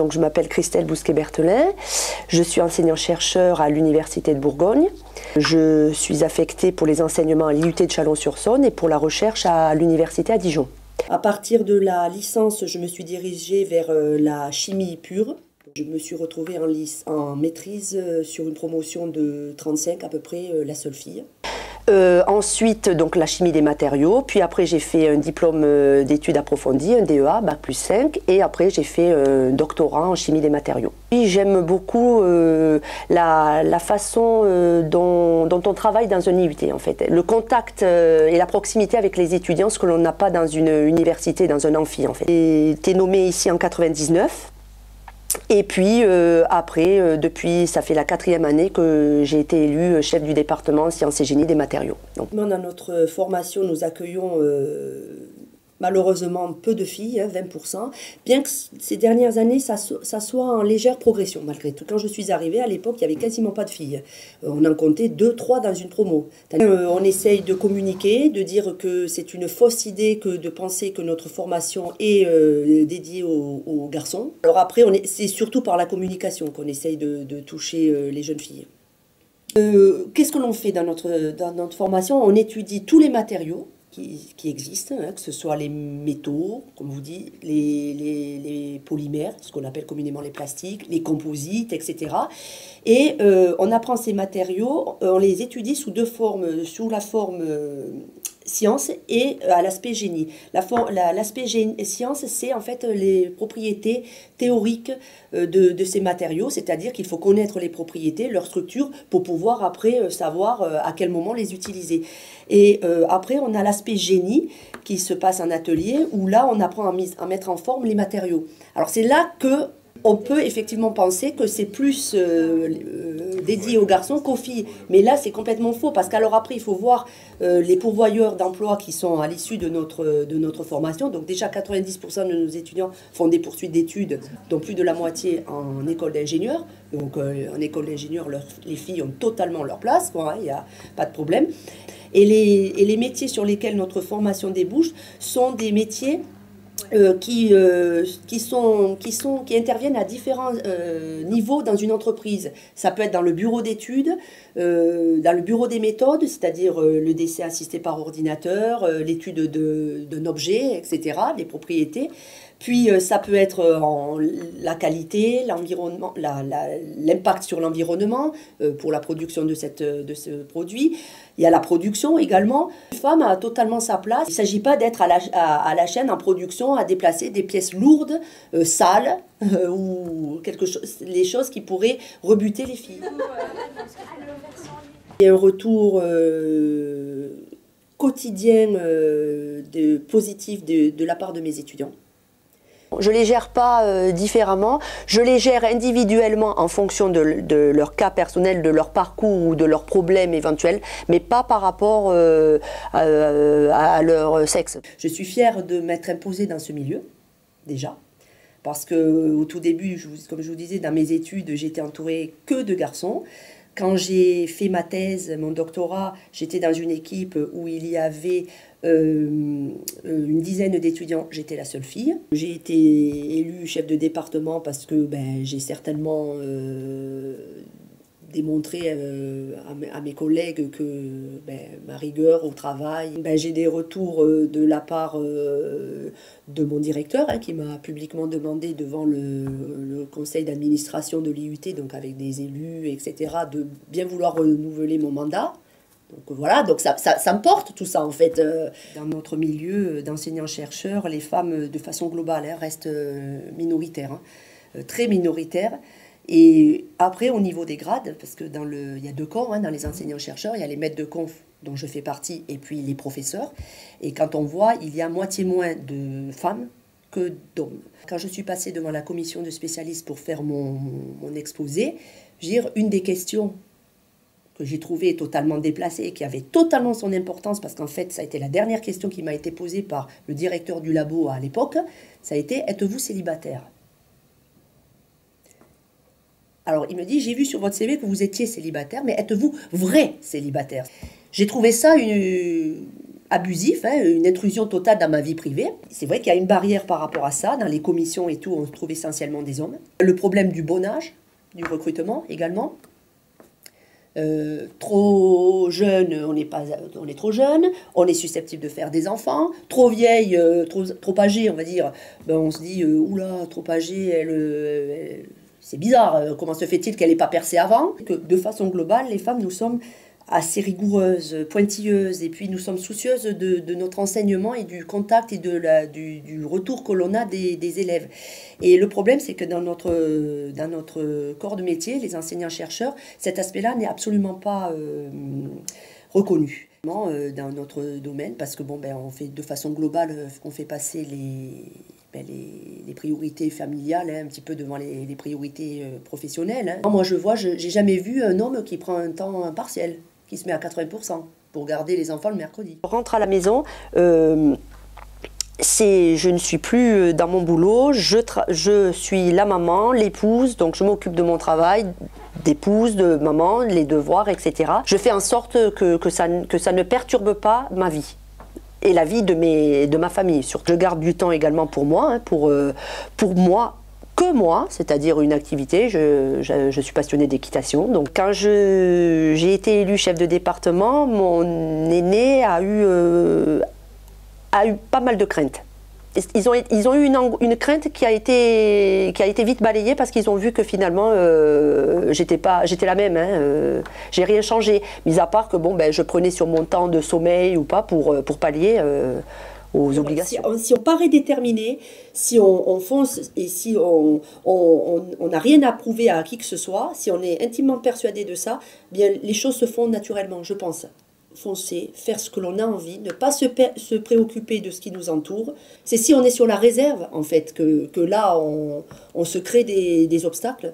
Donc, je m'appelle Christelle Bousquet-Berthelin. Je suis enseignant-chercheur à l'Université de Bourgogne. Je suis affectée pour les enseignements à l'IUT de Chalon-sur-Saône et pour la recherche à l'Université à Dijon. À partir de la licence, je me suis dirigée vers la chimie pure. Je me suis retrouvée en maîtrise sur une promotion de 35, à peu près la seule fille. Ensuite, donc la chimie des matériaux, puis après j'ai fait un diplôme d'études approfondies, un DEA, Bac plus 5, et après j'ai fait un doctorat en chimie des matériaux. Puis j'aime beaucoup la façon dont on travaille dans un IUT en fait. Le contact et la proximité avec les étudiants, ce que l'on n'a pas dans une université, dans un amphi en fait. J'ai été nommée ici en 99. Et puis après, depuis, ça fait la 4e année que j'ai été élue chef du département sciences et génie des matériaux. Donc, dans notre formation, nous accueillons malheureusement peu de filles, 20%, bien que ces dernières années, ça soit en légère progression malgré tout. Quand je suis arrivée, à l'époque, il n'y avait quasiment pas de filles. On en comptait 2, 3 dans une promo. On essaye de communiquer, de dire que c'est une fausse idée que de penser que notre formation est dédiée aux garçons. Alors après, c'est surtout par la communication qu'on essaye de toucher les jeunes filles. Qu'est-ce que l'on fait dans notre formation? On étudie tous les matériaux qui existent, que ce soit les métaux, comme vous dites, les polymères, ce qu'on appelle communément les plastiques, les composites, etc. Et on apprend ces matériaux, on les étudie sous deux formes, sous la forme science et à l'aspect génie. L'aspect science, c'est en fait les propriétés théoriques de ces matériaux, c'est-à-dire qu'il faut connaître les propriétés, leur structure, pour pouvoir après savoir à quel moment les utiliser. Et après, on a l'aspect génie qui se passe en atelier, où là, on apprend à mettre en forme les matériaux. Alors c'est là que on peut effectivement penser que c'est plus dédié aux garçons qu'aux filles. Mais là, c'est complètement faux, parce qu'alors après, il faut voir les pourvoyeurs d'emploi qui sont à l'issue de notre formation. Donc déjà, 90% de nos étudiants font des poursuites d'études, dont plus de la moitié en école d'ingénieur. Donc en école d'ingénieur, les filles ont totalement leur place, il n'y a pas de problème. Et les métiers sur lesquels notre formation débouche sont des métiers qui interviennent à différents niveaux dans une entreprise. Ça peut être dans le bureau d'études, dans le bureau des méthodes, c'est-à-dire le décès assisté par ordinateur, l'étude d'un objet, etc., les propriétés. Puis ça peut être la qualité, l'environnement, l'impact sur l'environnement pour la production de ce produit. Il y a la production également. Une femme a totalement sa place. Il ne s'agit pas d'être à la chaîne en production, à déplacer des pièces lourdes, sales, ou les choses qui pourraient rebuter les filles. Il y a un retour quotidien positif de la part de mes étudiants. Je ne les gère pas différemment, je les gère individuellement en fonction de leur cas personnel, de leur parcours ou de leurs problèmes éventuels, mais pas par rapport à leur sexe. Je suis fière de m'être imposée dans ce milieu, déjà, parce qu'au tout début, comme je vous disais, dans mes études, j'étais entourée que de garçons. Quand j'ai fait ma thèse, mon doctorat, j'étais dans une équipe où il y avait une dizaine d'étudiants, j'étais la seule fille. J'ai été élue chef de département parce que j'ai certainement démontré à mes collègues que ma rigueur au travail. J'ai des retours de la part de mon directeur qui m'a publiquement demandé devant le conseil d'administration de l'IUT, donc avec des élus, etc., de bien vouloir renouveler mon mandat. Donc voilà, donc ça me porte tout ça en fait. Dans notre milieu d'enseignants-chercheurs, les femmes de façon globale restent minoritaires, très minoritaires. Et après, au niveau des grades, parce que il y a deux corps dans les enseignants-chercheurs, il y a les maîtres de conf dont je fais partie et puis les professeurs. Et quand on voit, il y a moitié moins de femmes que d'hommes. Quand je suis passée devant la commission de spécialistes pour faire mon exposé, je veux dire, une des questions que j'ai trouvée totalement déplacée et qui avait totalement son importance, parce qu'en fait, ça a été la dernière question qui m'a été posée par le directeur du labo à l'époque, ça a été « Êtes-vous célibataire ?» Alors, il me dit, j'ai vu sur votre CV que vous étiez célibataire, mais êtes-vous vrai célibataire? J'ai trouvé ça abusif, hein, une intrusion totale dans ma vie privée. C'est vrai qu'il y a une barrière par rapport à ça. Dans les commissions et tout, on trouve essentiellement des hommes. Le problème du bon âge, du recrutement également. Trop jeune, on est trop jeune, on est susceptible de faire des enfants. Trop vieille, trop âgée, on va dire, ben on se dit, oula, trop âgée, c'est bizarre, comment se fait-il qu'elle n'ait pas percé avant? Que de façon globale, les femmes, nous sommes assez rigoureuses, pointilleuses, et puis nous sommes soucieuses de notre enseignement et du contact et du retour que l'on a des élèves. Et le problème, c'est que dans notre corps de métier, les enseignants-chercheurs, cet aspect-là n'est absolument pas reconnu dans notre domaine, parce que bon, ben, on fait de façon globale, on fait passer les priorités familiales, hein, un petit peu devant les priorités professionnelles. Hein. Moi, j'ai jamais vu un homme qui prend un temps partiel, qui se met à 80% pour garder les enfants le mercredi. Je rentre à la maison, je ne suis plus dans mon boulot, je suis la maman, l'épouse, donc je m'occupe de mon travail, d'épouse, de maman, les devoirs, etc. Je fais en sorte que ça ne perturbe pas ma vie. Et la vie de ma famille. Je garde du temps également pour moi, hein, pour moi, que moi, c'est-à-dire une activité. Je suis passionnée d'équitation. Donc quand j'ai été élue chef de département, mon aîné a eu pas mal de craintes. Ils ont eu une crainte qui a été vite balayée parce qu'ils ont vu que finalement j'étais la même, hein, j'ai rien changé, mis à part que bon, ben, je prenais sur mon temps de sommeil ou pas pour pallier aux obligations. Si on paraît déterminé, si on fonce et si on n'a rien à prouver à qui que ce soit, si on est intimement persuadé de ça, bien les choses se font naturellement, je pense. Foncer, faire ce que l'on a envie, ne pas se préoccuper de ce qui nous entoure. C'est si on est sur la réserve, en fait, que là, on se crée des obstacles.